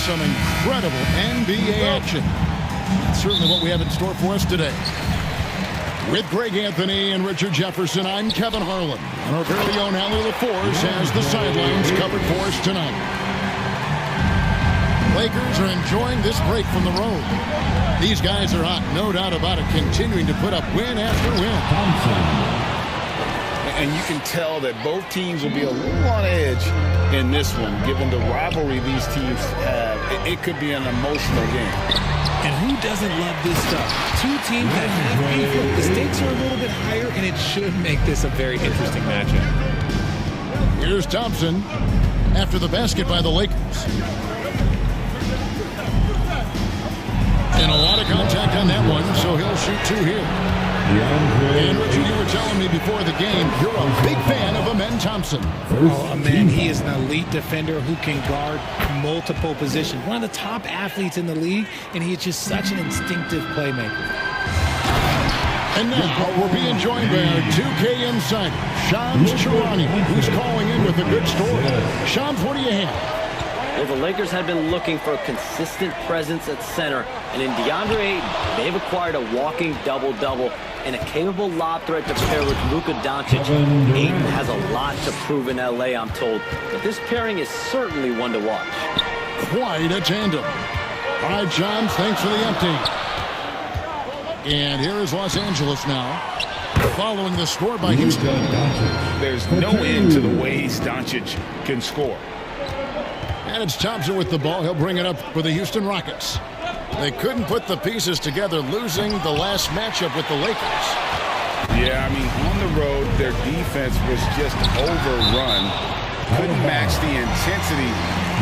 some incredible NBA action. That's certainly what we have in store for us today. With Greg Anthony and Richard Jefferson, I'm Kevin Harlan. And our very own Allie LaForce has the sidelines covered for us tonight. Lakers are enjoying this break from the road. These guys are hot, no doubt about it, continuing to put up win after win. And you can tell that both teams will be a little on edge in this one, given the rivalry these teams have. It could be an emotional game. And who doesn't love this stuff? Two teams that have beef. The stakes are a little bit higher, and it should make this a very interesting matchup. Here's Thompson after the basket by the Lakers. And a lot of contact on that one, so he'll shoot two here. And Richard, you were telling me before the game, you're a big fan of Amen Thompson. Oh, man, he is an elite defender who can guard multiple positions. One of the top athletes in the league, and he is just such an instinctive playmaker. And now we're being joined by our 2K insider, Shams Charania, who's calling in with a good story. Shams, what do you have? Well, the Lakers have been looking for a consistent presence at center, and in DeAndre Ayton, they've acquired a walking double-double and a capable lob threat to pair with Luka Doncic. Ayton has a lot to prove in L.A., I'm told, but this pairing is certainly one to watch. Quite a tandem. All right, Shams, thanks for the update. And here is Los Angeles now, following the score by Houston. There's no end to the ways Doncic can score. And it's Thompson with the ball. He'll bring it up for the Houston Rockets. They couldn't put the pieces together, losing the last matchup with the Lakers. Yeah, I mean, on the road, their defense was just overrun. Couldn't match the intensity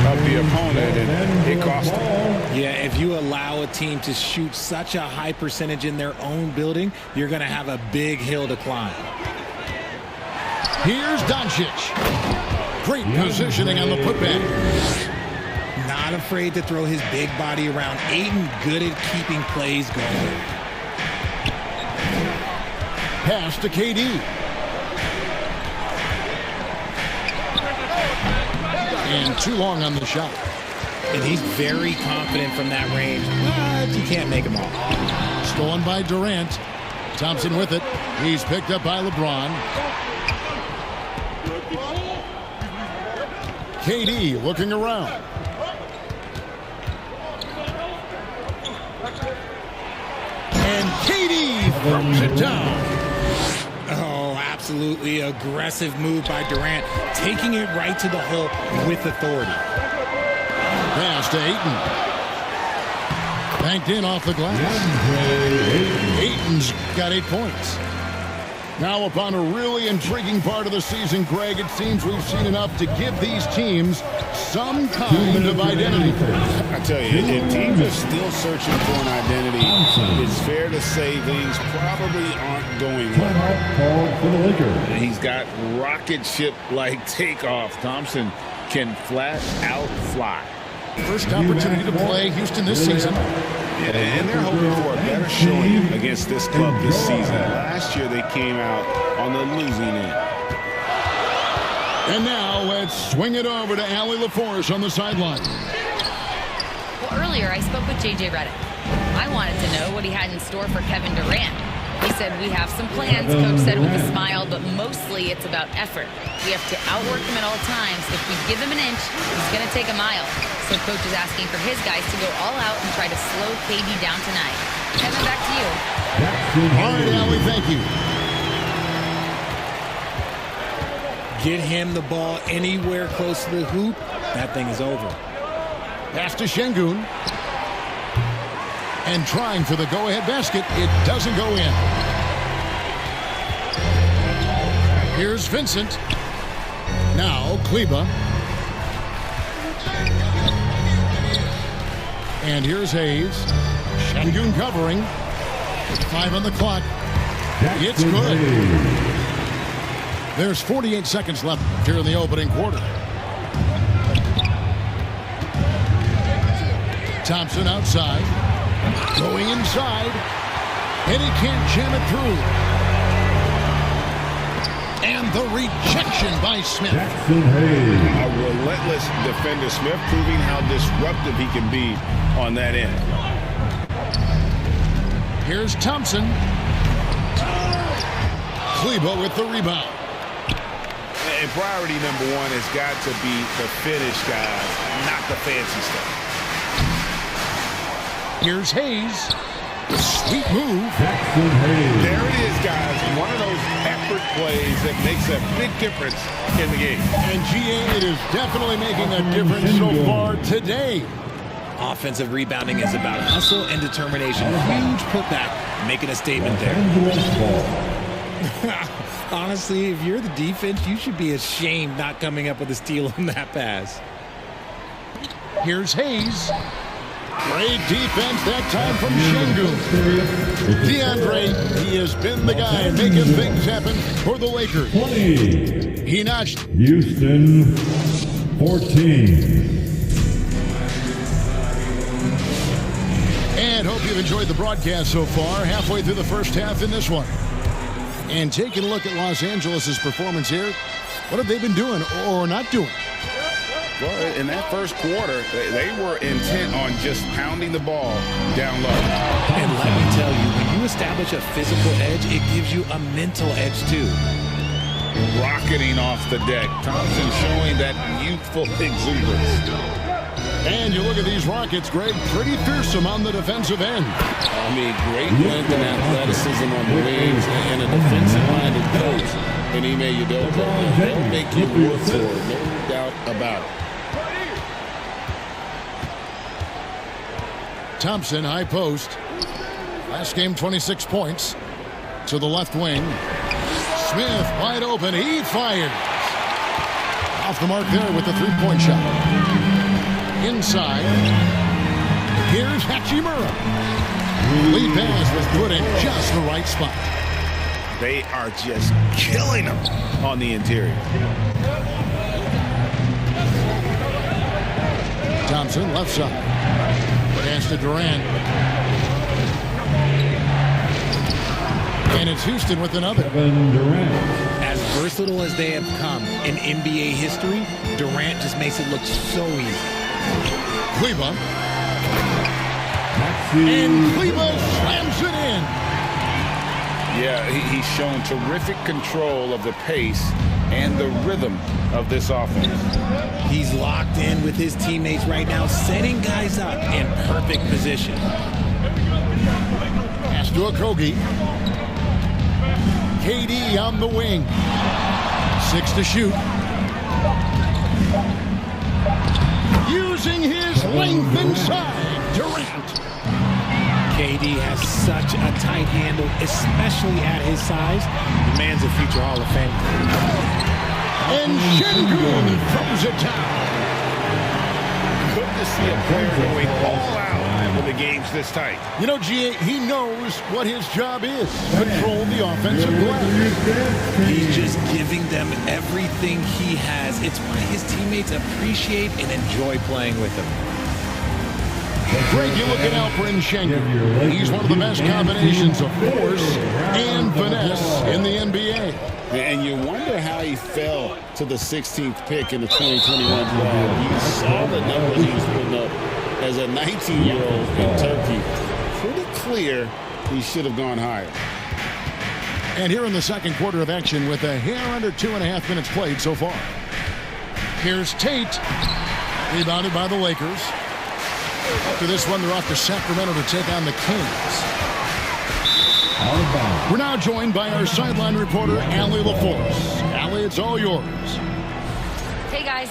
of the opponent, and it cost them. Yeah, if you allow a team to shoot such a high percentage in their own building, you're going to have a big hill to climb. Here's Doncic. Great positioning on the putback. Not afraid to throw his big body around. Ayton good at keeping plays going. Pass to KD. And too long on the shot. And he's very confident from that range, but you can't make him all. Stolen by Durant. Thompson with it. He's picked up by LeBron. KD looking around. And KD throws it down. Oh, absolutely aggressive move by Durant, taking it right to the hole with authority. Pass to Ayton. Banked in off the glass. Ayton's got 8 points. Now upon a really intriguing part of the season, Greg, it seems we've seen enough to give these teams some kind of identity. I tell you, if teams are still searching for an identity, it's fair to say things probably aren't going well. He's got rocket ship-like takeoff. Thompson can flat out fly. First opportunity to play Houston this season. Yeah, and they're hoping for a better showing against this club this season. Last year they came out on the losing end. And now let's swing it over to Allie LaForce on the sideline. Well, earlier I spoke with J.J. Redick. I wanted to know what he had in store for Kevin Durant. He said, we have some plans, Coach said with a smile, but mostly it's about effort. We have to outwork him at all times. If we give him an inch, he's going to take a mile. So Coach is asking for his guys to go all out and try to slow KD down tonight. Kevin, back to you. All right, Allie, thank you. Get him the ball anywhere close to the hoop, that thing is over. Pass to Şengün. And trying for the go-ahead basket. It doesn't go in. Here's Vincent. Now Kleba. And here's Hayes. Şengün covering. 5 on the clock. It's good. There's 48 seconds left here in the opening quarter. Thompson outside. Going inside. And he can't jam it through. And the rejection by Smith. A relentless defender. Smith proving how disruptive he can be on that end. Here's Thompson. Kleba with the rebound. And priority number one has got to be the finish, guys, not the fancy stuff. Here's Hayes. Sweet move. There it is, guys. One of those effort plays that makes a big difference in the game. And GA, it is definitely making a difference so far today. Offensive rebounding is about hustle and determination. Huge putback, making a statement there. Honestly, if you're the defense, you should be ashamed not coming up with a steal on that pass. Here's Hayes. Great defense that time from Şengün. DeAndre, he has been the guy making things happen for the Lakers. 20. He notched. Houston, 14. And hope you've enjoyed the broadcast so far. Halfway through the first half in this one. And taking a look at Los Angeles' performance here. What have they been doing or not doing? Well, in that first quarter, they were intent on just pounding the ball down low. And let me tell you, when you establish a physical edge, it gives you a mental edge too. Rocketing off the deck. Thompson showing that youthful exuberance. And you look at these Rockets, Greg, pretty fearsome on the defensive end. I mean, great length and athleticism on the wings and a defensive-minded coach in Ime Udoka. They'll make you work for it, no doubt about it. Thompson, high post. Last game, 26 points. To the left wing. Smith, wide open. He fires. Off the mark there with the three-point shot. Inside. Here's Hachimura. Lead pass was put in just the right spot. They are just killing them on the interior. Thompson, left side. Pass to Durant. And it's Houston with another. Durant. As versatile as they have come in NBA history, Durant just makes it look so easy. Kleba. And Kleba slams it in. Yeah, he's shown terrific control of the pace and the rhythm of this offense. He's locked in with his teammates right now, setting guys up in perfect position. Pass to Okogie. KD on the wing. 6 to shoot. Using his length inside, Durant. KD has such a tight handle, especially at his size. The man's a future Hall of Famer. And Şengün throws it down. Good to see a player going all out when the game's this tight. You know, GA, he knows what his job is. Control the offensive glass. He's just giving them everything he has. It's why his teammates appreciate and enjoy playing with him. Greg, you're looking out for Şengün. He's one of the best combinations of force and finesse in the NBA. And you wonder how he fell to the 16th pick in the 2021 draft. You saw the numbers he was putting up as a 19-year-old in Turkey. Pretty clear he should have gone higher. And here in the second quarter of action with a hair under 2.5 minutes played so far. Here's Tate. Rebounded by the Lakers. After this one, they're off to Sacramento to take on the Kings. We're now joined by our sideline reporter, Allie LaForce. Allie, it's all yours. Hey, guys.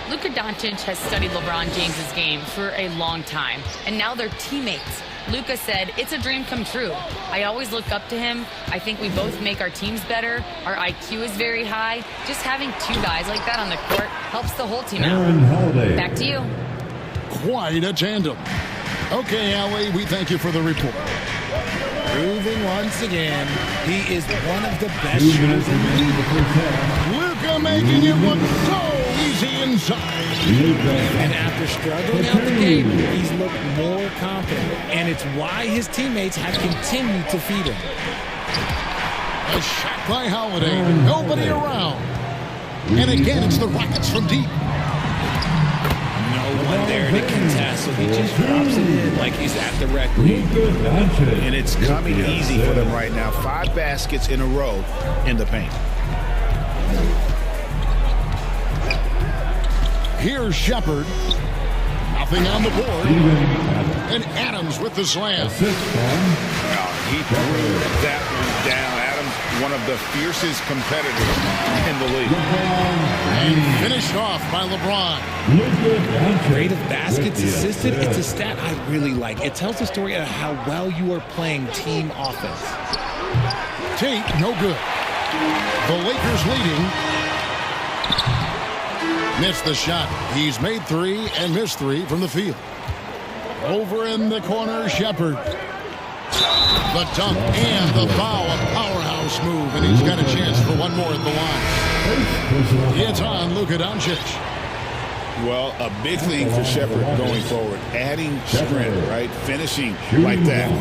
Luka Doncic has studied LeBron James's game for a long time, and now they're teammates. Luka said, "It's a dream come true. I always look up to him. I think we both make our teams better. Our IQ is very high. Just having two guys like that on the court helps the whole team out." Back to you. Quite a tandem. Okay, Allie, we thank you for the report. Proving once again, he is one of the best shooters in the league. Luka making it look so easy inside. And after struggling out the gate, he's looked more confident. And it's why his teammates have continued to feed him. A shot by Holiday. Nobody around. And again, it's the Rockets from deep. No one there to contest, so he just drops it in like he's at the rec league. And it's coming easy for them right now. 5 baskets in a row in the paint. Here's Shepard. Nothing on the board. And Adams with the slam. He threw that one down. Adams, one of the fiercest competitors in the league. And finished off by LeBron. Rate of baskets assisted, it's a stat I really like. It tells the story of how well you are playing team offense. Tate, no good. The Lakers leading. Missed the shot. He's made 3 and missed 3 from the field. Over in the corner, Shepard. The dunk and the foul, a powerhouse move, and he's got a chance for one more at the line. It's on Luka Doncic. Well, a big thing for Shepard going forward. Adding strength, right? Finishing like that.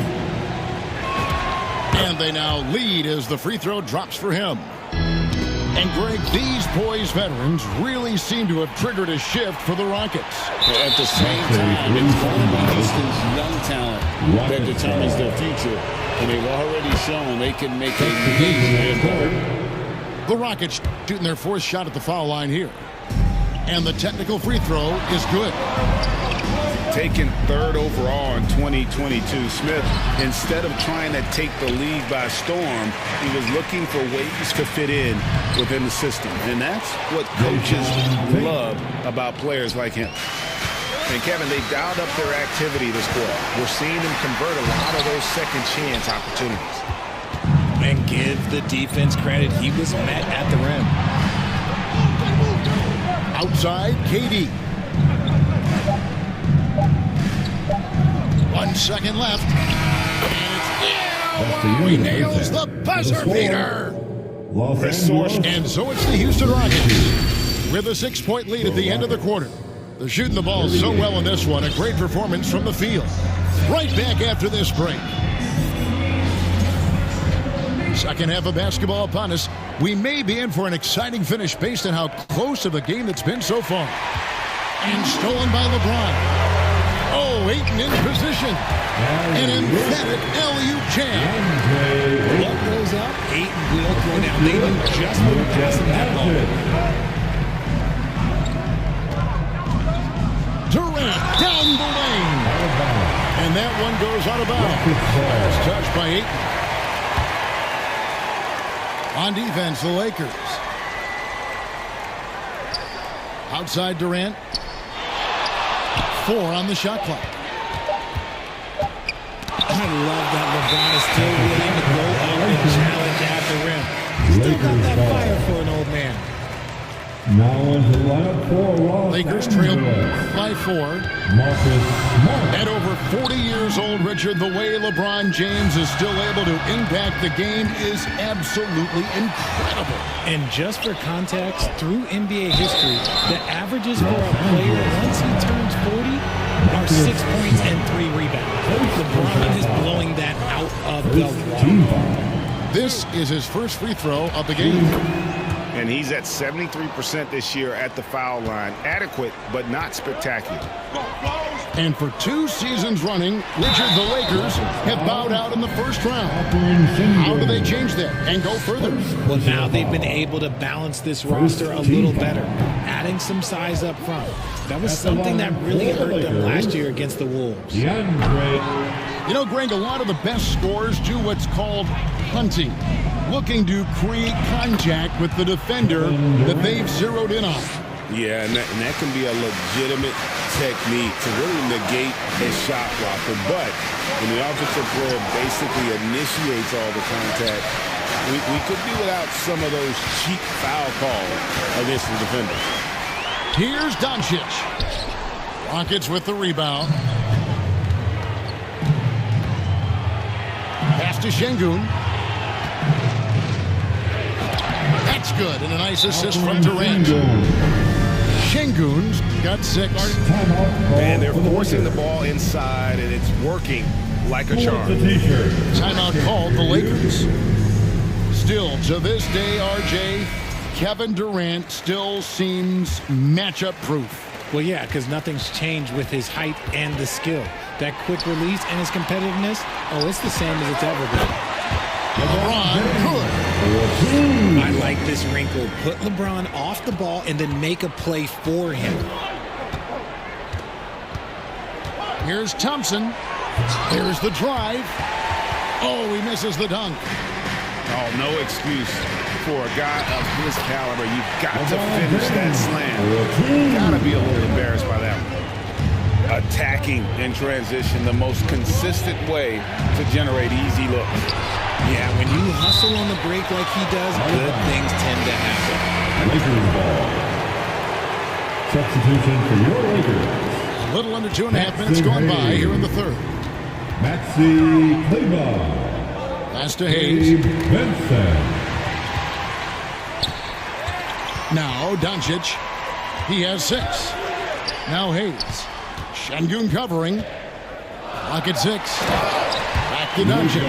And they now lead as the free throw drops for him. And Greg, these poised veterans really seem to have triggered a shift for the Rockets. But at the same time, it's going to be Houston's young talent that determines their future. And they've already shown they can make a major impact. The Rockets shooting their 4th shot at the foul line here. And the technical free throw is good. Taken 3rd overall in 2022, Smith, instead of trying to take the league by storm, he was looking for ways to fit in within the system. And that's what coaches love about players like him. And Kevin, they dialed up their activity this quarter. We're seeing them convert a lot of those second chance opportunities. And give the defense credit. He was met at the rim. Outside, KD. 1 second left. And he nails the buzzer beater. And so it's the Houston Rockets with a 6-point lead at the end of the quarter. They're shooting the ball so well in this one. A great performance from the field. Right back after this break. Second half of basketball upon us. We may be in for an exciting finish based on how close of a game it's been so far. And stolen by LeBron. Oh, Ayton in position. An emphatic alley-oop jam. What goes up? Ayton will throw down. They knew just what was passing that ball. Durant down the lane. And that one goes out of bounds. Last touch by Ayton. On defense, the Lakers. Outside Durant. 4 on the shot clock. I love that LeBron is still willing to go up and challenge at the rim. Still got that fire for an old man. Now into lineup for Lakers trail by 4. At over 40 years old, Richard, the way LeBron James is still able to impact the game is absolutely incredible. And just for context, through NBA history, the averages for a player once he turns 40 are 6 points and 3 rebounds. LeBron is blowing that out of the water. This is his first free throw of the game. And he's at 73% this year at the foul line. Adequate, but not spectacular. And for 2 seasons running, Richard, the Lakers have bowed out in the first round. How do they change that and go further? Well, now they've been able to balance this roster a little better, adding some size up front. That was something that really hurt them last year against the Wolves. You know, Greg, a lot of the best scorers do what's called hunting, looking to create contact with the defender that they've zeroed in on. Yeah, and that can be a legitimate technique to really negate a shot blocker. But when the offensive player basically initiates all the contact, we could be without some of those cheap foul calls against the defender. Here's Doncic. Rockets with the rebound. Pass to Şengün. That's good, and a nice assist from Durant. Şengün's got 6. Man, they're forcing the ball inside, and it's working like a charm. Timeout called the Lakers. Still, to this day, RJ, Kevin Durant still seems matchup proof. Well, yeah, because nothing's changed with his height and the skill. That quick release and his competitiveness, oh, it's the same as it's ever been. LeBron good. I like this wrinkle. Put LeBron off the ball and then make a play for him. Here's Thompson. Here's the drive. Oh, he misses the dunk. Oh, no excuse for a guy of his caliber. You've got to finish that slam. Got to be a little embarrassed by that one. Attacking in transition, the most consistent way to generate easy looks. Yeah, when you hustle on the break like he does, good things tend to happen. Lakers ball. Substitution for your Lakers. A little under 2.5 minutes gone by here in the third. Maxi Kleber. Pass to Hayes. Benson. Now Doncic. He has 6. Now Hayes. Şengün covering. Lock at 6. Back to Doncic.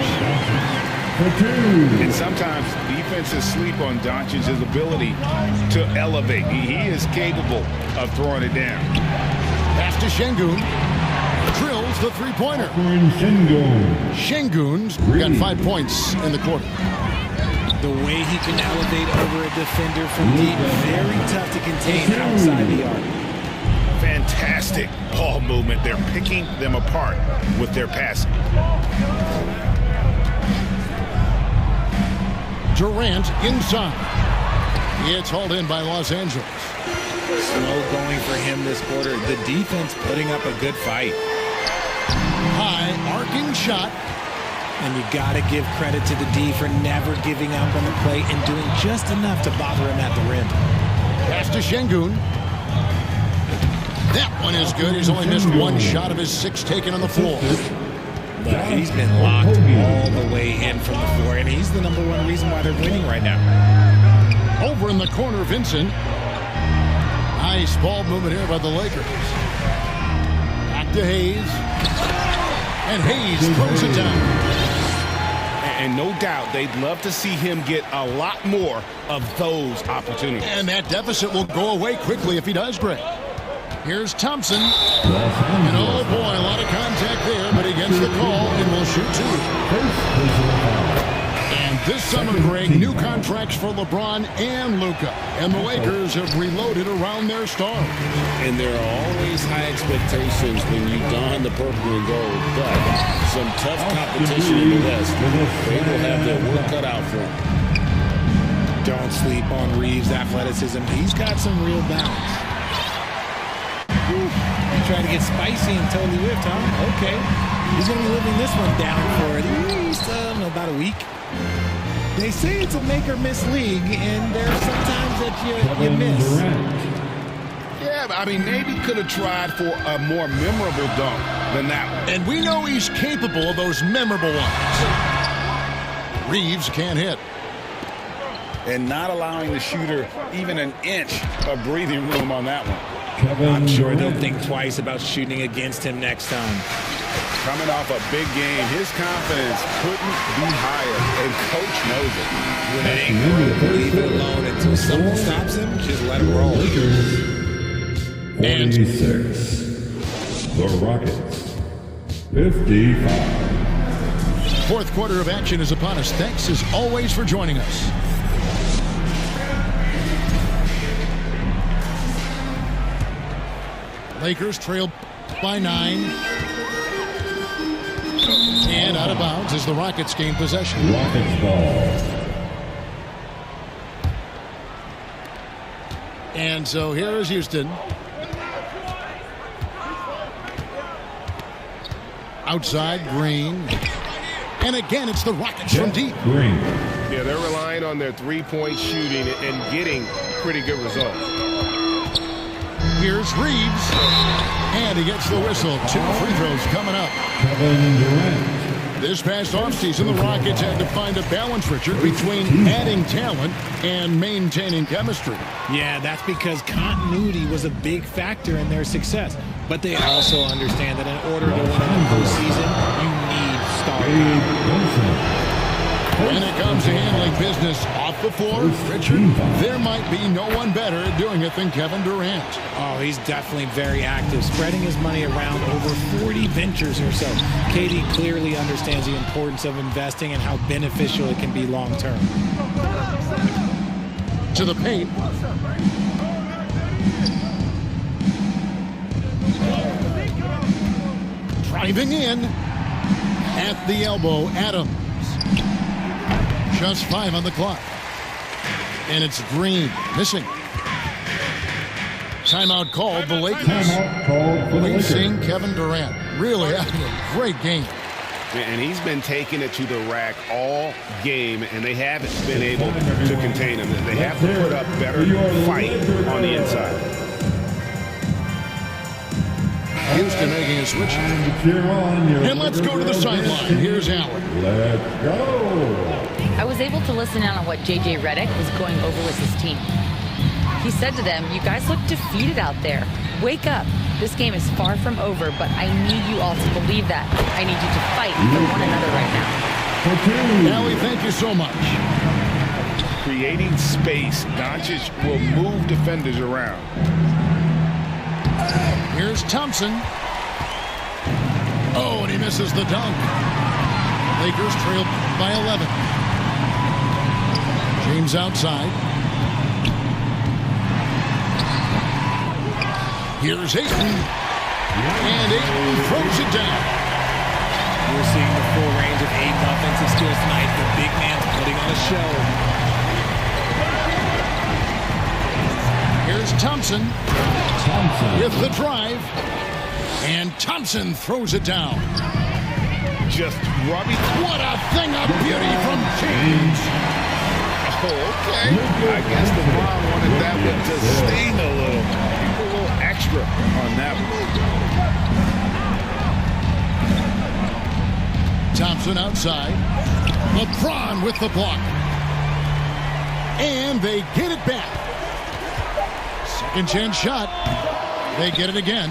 And sometimes defenses sleep on Doncic's ability to elevate. He is capable of throwing it down. Pass to Şengün. Drills the three-pointer. Şengün's got 5 points in the quarter. The way he can elevate over a defender from deep, very tough to contain outside the arc. Fantastic ball movement. They're picking them apart with their passing. Durant inside. It's hauled in by Los Angeles. Slow going for him this quarter. The defense putting up a good fight. High arcing shot. And you got to give credit to the D for never giving up on the play and doing just enough to bother him at the rim. Pass to Şengün. That one is good. He's only missed 1 shot of his 6 taken on the floor. But he's been locked all the way in from the floor, and he's the #1 reason why they're winning right now. Over in the corner, Vincent. Nice ball movement here by the Lakers. Back to Hayes. And Hayes throws it down. And no doubt they'd love to see him get a lot more of those opportunities. And that deficit will go away quickly if he does, Greg. Here's Thompson. And oh boy, a lot of contact there, but he gets the call and will shoot 2. And this summer, Greg, new contracts for LeBron and Luka. And the Lakers have reloaded around their stars. And there are always high expectations when you don the purple and gold, but some tough competition in the West. They will have their work cut out for them. Don't sleep on Reeves' athleticism. He's got some real balance. You try to get spicy and totally whipped, huh? Okay. He's going to be living this one down for at least about a week. They say it's a make-or-miss league, and there are some times that you miss. Yeah, I mean, maybe could have tried for a more memorable dunk than that one. And we know he's capable of those memorable ones. Reeves can't hit. And not allowing the shooter even an inch of breathing room on that one. I'm sure they'll think twice about shooting against him next time. Coming off a big game, his confidence couldn't be higher, and coach knows it. When it ain't working, leave it alone until someone stops him. Just let him roll. 46. The Rockets. 55. Fourth quarter of action is upon us. Thanks as always for joining us. Lakers trail by 9. And out of bounds as the Rockets gain possession. Rockets ball. And so here is Houston. Outside, Green. And again, it's the Rockets from deep. Green. Yeah, they're relying on their three-point shooting and getting pretty good results. Here's Reeves. And he gets the whistle. 2 free throws coming up. Kevin Durant. This past offseason, the Rockets had to find a balance, Richard, between adding talent and maintaining chemistry. Yeah, that's because continuity was a big factor in their success. But they also understand that in order to win in the postseason, you need star power. When it comes to handling business off the floor, Richard, there might be no one better at doing it than Kevin Durant. Oh, he's definitely very active, spreading his money around over 40 ventures or so. KD clearly understands the importance of investing and how beneficial it can be long term. To the paint. Driving in at the elbow, Adams. Just 5 on the clock. And it's Green missing. Timeout called. The Lakers. Timeout called for the We've Lakers. seen Kevin Durant really having a great game. And he's been taking it to the rack all game, and they haven't been able to contain him. They have to put up better fight on the inside. Houston making a switch. And let's go to the sideline. Here's Allen. Let's go. I was able to listen in on what J.J. Redick was going over with his team. He said to them, "You guys look defeated out there. Wake up. This game is far from over, but I need you all to believe that. I need you to fight for one another right now." Allie, thank you so much. Creating space, Doncic will move defenders around. Here's Thompson. Oh, and he misses the dunk. Lakers trail by 11. James outside. Here's Ayton. And Ayton throws it down. We're seeing the full range of Ayton offensive skills tonight. The big man's putting on a show. Here's Thompson with the drive. And Thompson throws it down. Just rubbing. What a thing of beauty from James. Oh, okay. I guess LeBron wanted that one to sting a little extra on that one. Thompson outside. LeBron with the block. And they get it back. Second chance shot. They get it again.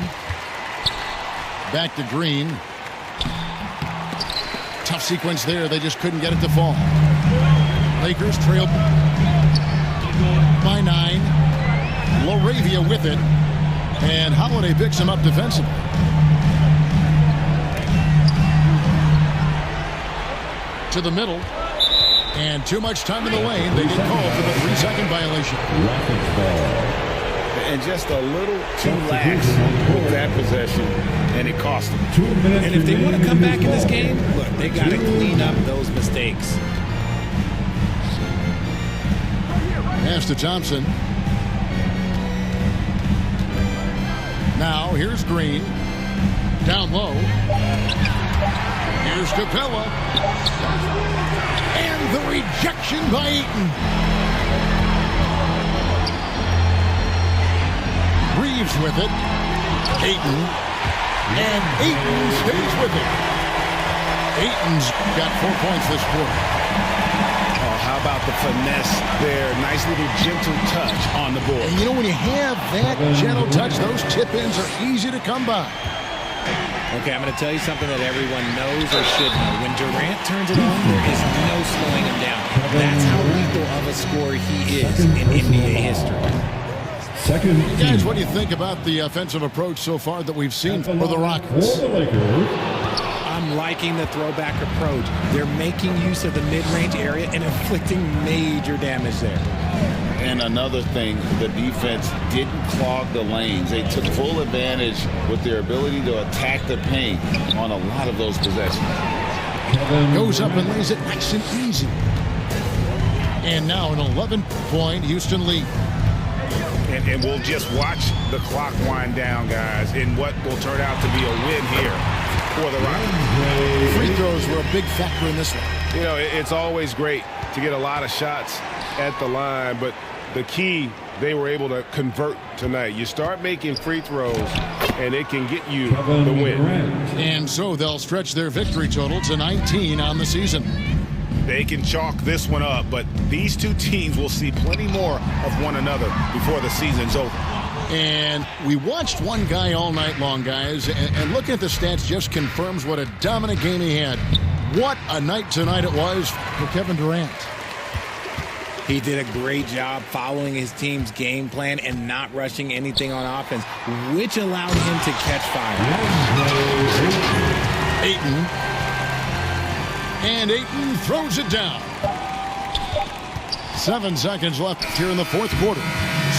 Back to Green. Tough sequence there. They just couldn't get it to fall. Lakers trail by 9. Laravia with it. And Holiday picks him up defensively. To the middle. And too much time in the lane. They get called for the 3-second violation. And just a little too lax with that possession, and it cost them. And if they want to come back in this game, look, they got to clean up those mistakes. Pass to Thompson. Now here's Green. Down low. Here's Capella. And the rejection by Ayton. Reeves with it. Ayton. And Ayton stays with it. Ayton's got 4 points this quarter. Oh, how about the finesse there? Nice little gentle touch on the board. And you know, when you have that gentle touch, those tip-ins are easy to come by. Okay, I'm going to tell you something that everyone knows or should know. When Durant turns it on, there is no slowing him down. That's how lethal of a scorer he is in NBA history. Guys, what do you think about the offensive approach so far that we've seen for the Rockets? I'm liking the throwback approach. They're making use of the mid-range area and inflicting major damage there. And another thing, the defense didn't clog the lanes. They took full advantage with their ability to attack the paint on a lot of those possessions. Goes up and lays it nice and easy. And now an 11-point Houston lead. And we'll just watch the clock wind down, guys, in what will turn out to be a win here for the Rockets. Free throws were a big factor in this one. You know, it's always great to get a lot of shots at the line, but the key, they were able to convert tonight. You start making free throws, and it can get you the win. And so they'll stretch their victory total to 19 on the season. They can chalk this one up, but these two teams will see plenty more of one another before the season's over. And we watched one guy all night long, guys, and looking at the stats just confirms what a dominant game he had. What a night tonight it was for Kevin Durant. He did a great job following his team's game plan and not rushing anything on offense, which allowed him to catch fire. Ayton. And Ayton throws it down. 7 seconds left here in the fourth quarter.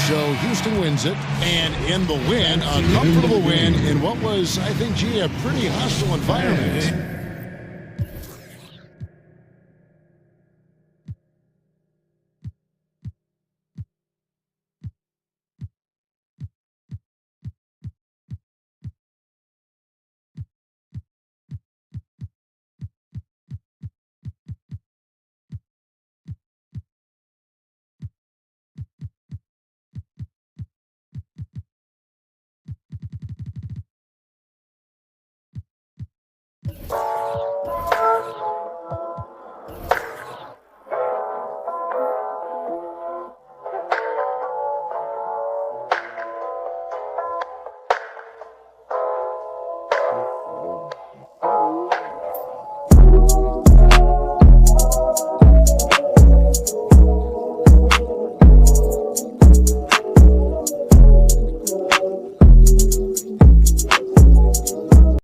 So Houston wins it, and in the win, a comfortable win in what was, I think, a pretty hostile environment.